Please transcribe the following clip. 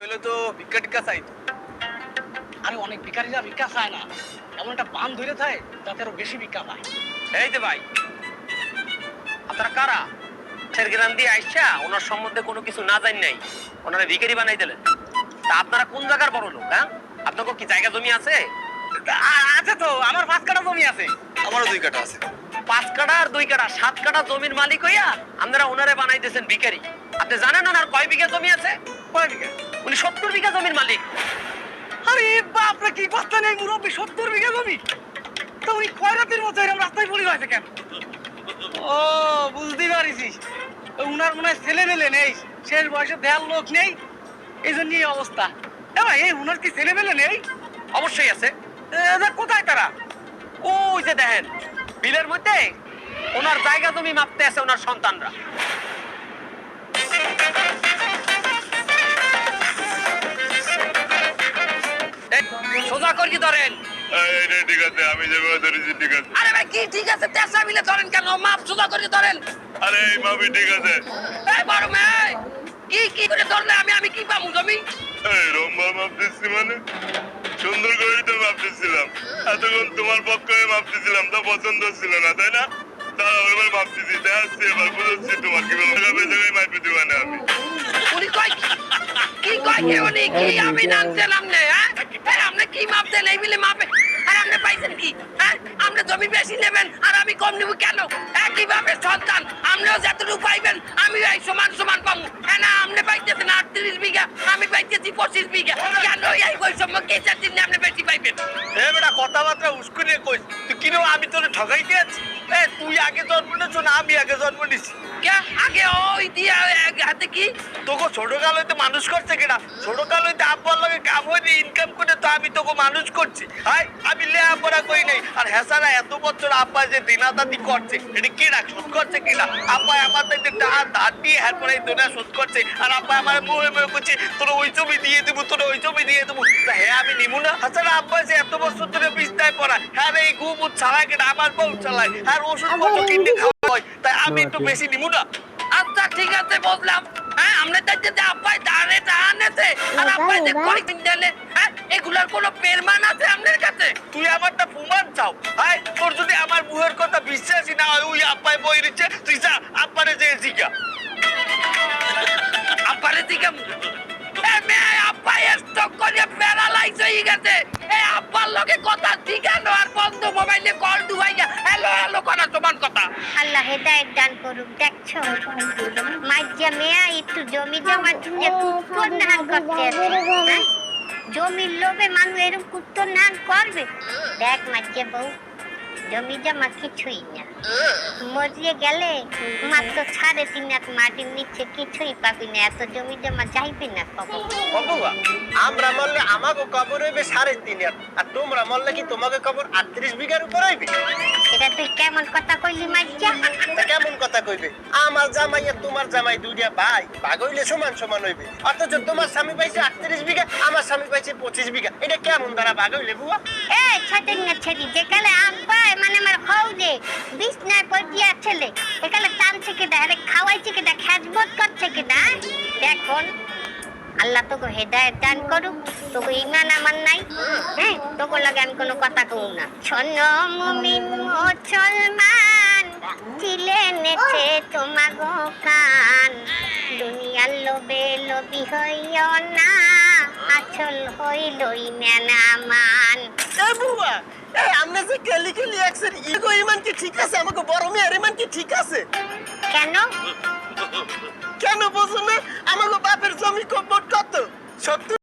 পেলে তো ভিক্ষা টিক্ষা চাইতো। আরে অনেক ভিখারিরা ভিক্ষা চায় না, এমন একটা বান ধরে থাকে যাতে আরো বেশি ভিক্ষা পায়। এই যে ভাই, আপনারা কারা? গ্রাম দিয়ে আইসা ওনার সম্বন্ধে কোনো কিছু না জানি নাই, ওনারা ভিখারি বানাই দিলেন। তা আপনারা কোন জায়গার বড় লোক? হ্যাঁ, আপনাকে কি জায়গা জমি আছে? আছে তো, আমার 5 কাঠা জমি আছে। আমারও 2 কাঠা আছে। 5 কাঠা আর 2 কাঠা, 7 কাঠা জমির মালিক হইয়া আপনারা ওনারে বানাই দিয়েছেন ভিখারি। আপনি জানেন ওনার কয় বিঘা জমি আছে? কয় বিঘা? উনি 70 বিঘা জমির মালিক। আরে বাপ রে, কি কথা নেই মুরব্বি, 70 বিঘা জমি। তো উনি খয়রাতির মতো এরকম রাস্তায় পড়ে রয়েছে কেন? ও বুঝতে পারিস, উনার মনে হয় ছেলে মেলে নেই, শেষ বয়সে দেয়ার লোক নেই, এই জন্য এই অবস্থা। এ ভাই, এই উনার কি ছেলে মেলে নেই? অবশ্যই আছে। কোথায় তারা? ওই যে দেখেন বিলের মধ্যে ওনার জায়গা জমি মাপতে আছে ওনার সন্তানরা। সোজা করে ধরেন। ঠিক আছে, আমি যেভাবে ধরেছি ঠিক আছে। আরে ভাই কি ঠিক আছে, তেসা মিলে ধরেন কেন? মাপ সোজা করে ধরেন। আরে এই মাপি ঠিক আছে। এই বড় মেয়ে, কি কি করে ধরলে আমি কি পাবো জমি? এই রম্বা মাপ দিচ্ছি মানে সুন্দর করেই তো মাপ দিচ্ছিলাম। এতক্ষণ তোমার পক্ষে মাপ দিচ্ছিলাম, তো পছন্দ ছিল না, তাই না? দাঁড়াও, এবার মাপ দিচ্ছি, দেখাচ্ছি, এবার বুঝাচ্ছি তোমার কি বলবো। জায়গায় মাপে দিবা না আমি। উনি কয় কি কয় কে উনি কি আমি জানছিলাম না। হ্যাঁ, আপনি কি মাপ দেন এই মিলে মাপে? আর আপনি পাইছেন কি? হ্যাঁ, আপনি জমি বেশি নেবেন আর আমি কম নেব কেন? একইভাবে সন্তান আপনিও যতটুকু পাইবেন আমি এই সমান সমান পাবো। হ্যাঁ না, আপনি পাইতেছেন 38 বিঘা, আমি পাইতেছি 25 বিঘা। কেন এই বৈষম্য কে চাচ্ছেন না আপনি বেশি পাইবেন? এ বেটা, কথাবার্তা উস্কুনে কইস তুই, কিনো আমি তোরে ঠকাইতে আছি? এ তুই আগে জন্ম নিয়েছ না আমি আগে জন্ম নিছি? কে আগে ওই দিয়া হাতে কি তোকে ছোট কাল হইতে মানুষ করছে কিনা? ছোট কাল হইতে আব্বার লগে কাম হইতে ইনকাম করে তো আমি তোকে মানুষ করছি। হাই, আমি লেখাপড়া করি নাই। আর হেসারা এত বছর আব্বা যে দিনাদাতি করছে, এটা কি রাখ শোধ করছে কিনা? আব্বা আমার থেকে টাকা ধার দিয়ে এরপরে এই দুনিয়া শোধ করছে। আর আব্বা আমার মুখে মুখে করছে তোর ওই ছবি দিয়ে দেবো, তোর ওই ছবি দিয়ে দেবো। হ্যাঁ, আমি নিবো না। হাসারা আব্বা যে এত বছর ধরে বিছনায় পড়া, হ্যাঁ এই ঘুম চালায় কিনা আমার বউ চালায়, আর ওষুধ পত্র কিনতে খাওয়া হয়, তাই আমি একটু বেশি নিবো না। আচ্ছা ঠিক আছে বুঝলাম। হ্যাঁ, আমরা দেখতে যে আব্বাই দাঁড়ে দাঁড়ানেছে আর আব্বাই যে কই দিলে, হ্যাঁ এগুলার কোনো প্রমাণ আছে আপনার কাছে? তুই আমারটা প্রমাণ চাও? হাই, তোর যদি আমার মুহের কথা বিশ্বাসই না হয়, ওই আব্বাই বই দিচ্ছে, তুই যা আব্বারে যে জিগা। আব্বারে দিকে আব্বাই স্টক করে প্যারালাইজ হয়ে গেছে। এই আব্বার লগে কথা ঠিকানো আর বন্ধ মোবাইলে কল ডুবাইয়া হ্যালো হ্যালো করা সমান কথা। আল্লাহ হেদায়েত দান করুক। দেখছো মাইজা মেয়া একটু জমি জমা নিয়ে কুত্তর নাহান করতে আছে, হ্যাঁ? জমির লোভে মানুষ এরকম কুত্তর নাহান করবে? দেখ মাইজা বউ, জমি জমা কিছুই না, মরিয়ে গেলে মাত্র 3.5 মাটির নিচে কিছুই পাবি না। এত জমি জমা যাইবে না কবর। বাবা, আমরা মরলে আমাকে কবর হইবে 3.5, আর তোমরা মরলে কি তোমাকে কবর 38 বিঘার উপর হইবে? এটা তুই কেমন কথা কইলি মাইজা? তা কেমন কথা কইবে? আমার জামাই আর তোমার জামাই দুইটা ভাই, ভাগ হইলে সমান সমান হইবে। অথচ তোমার স্বামী পাইছে 38 বিঘা, আমার স্বামী পাইছে 25 বিঘা। এটা কেমন দ্বারা ভাগ হইলে বুয়া? এই ছাতেন না ছেড়ি, যেকালে আব্বা মানে আমার হও দে বিছনায় পড়িয়া ছেলে, একালে টানছে কি দা, আরে খাওয়াইছে কি দা, খেজমত করছে কি দা? দেখুন আল্লাহ তোকে হেদায়েত দান করুক। তোকে ঈমান আমার নাই, হ্যাঁ তোকে লাগে আমি কোনো কথা কব না। শোনো মুমিন মুসলমান, চিলে নেছে তোমাগো কান, দুনিয়ার লোভে লোভী হইও না, আচল হইলই মেনা মান। এ বুয়া, এই আমরা যে কেলি কেলি একসের ইগো ইমান কি ঠিক আছে? আমাকে বড় মেয়ের ইমান কি ঠিক আছে? কেন? কেন বুঝো না? আমাকে বাপের জমি কত? 70